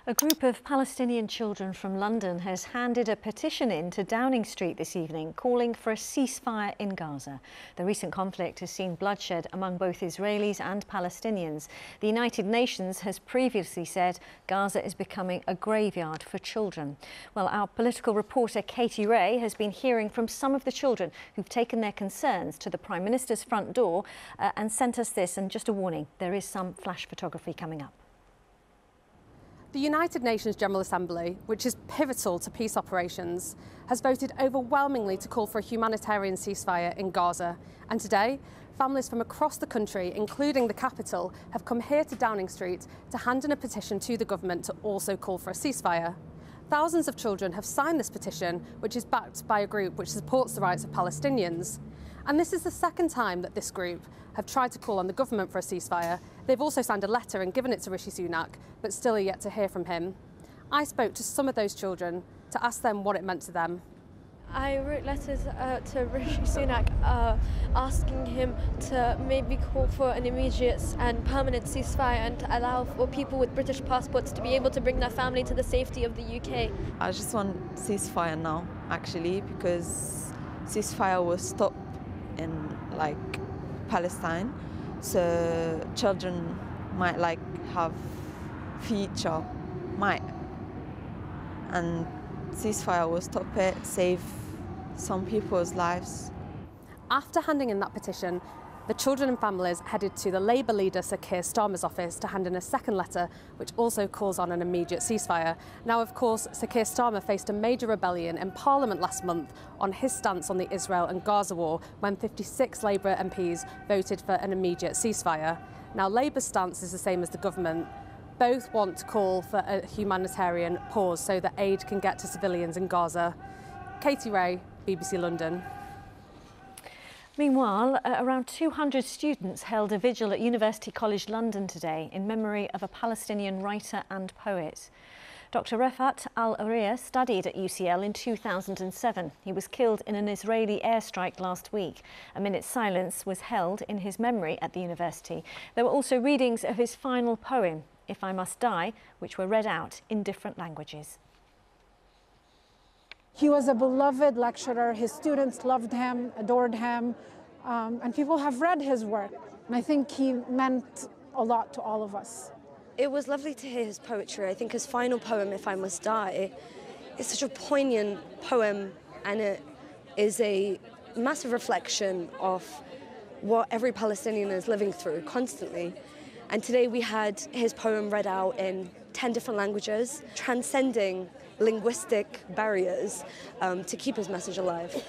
A group of Palestinian children from London has handed a petition in to Downing Street this evening calling for a ceasefire in Gaza. The recent conflict has seen bloodshed among both Israelis and Palestinians. The United Nations has previously said Gaza is becoming a graveyard for children. Well, our political reporter Katie Ray has been hearing from some of the children who've taken their concerns to the Prime Minister's front door and sent us this. And just a warning, there is some flash photography coming up. The United Nations General Assembly, which is pivotal to peace operations, has voted overwhelmingly to call for a humanitarian ceasefire in Gaza. And today, families from across the country, including the capital, have come here to Downing Street to hand in a petition to the government to also call for a ceasefire. Thousands of children have signed this petition, which is backed by a group which supports the rights of Palestinians. And this is the second time that this group have tried to call on the government for a ceasefire. They've also signed a letter and given it to Rishi Sunak, but still are yet to hear from him. I spoke to some of those children to ask them what it meant to them. I wrote letters to Rishi Sunak asking him to maybe call for an immediate and permanent ceasefire and to allow for people with British passports to be able to bring their family to the safety of the UK. I just want ceasefire now, actually, because ceasefire will stop in Palestine, so children might have future, and ceasefire will stop it, save some people's lives. After handing in that petition, the children and families headed to the Labour leader Sir Keir Starmer's office to hand in a second letter, which also calls on an immediate ceasefire. Now, of course, Sir Keir Starmer faced a major rebellion in Parliament last month on his stance on the Israel and Gaza war, when 56 Labour MPs voted for an immediate ceasefire. Now, Labour's stance is the same as the government. Both want to call for a humanitarian pause so that aid can get to civilians in Gaza. Katie Ray, BBC London. Meanwhile, around 200 students held a vigil at University College London today in memory of a Palestinian writer and poet. Dr. Refat al-Aria studied at UCL in 2007. He was killed in an Israeli airstrike last week. A minute's silence was held in his memory at the university. There were also readings of his final poem, If I Must Die, which were read out in different languages. He was a beloved lecturer. His students loved him, adored him, and people have read his work. And I think he meant a lot to all of us. It was lovely to hear his poetry. I think his final poem, If I Must Die, is such a poignant poem, and it is a massive reflection of what every Palestinian is living through constantly. And today we had his poem read out in 10 different languages, transcending linguistic barriers to keep his message alive.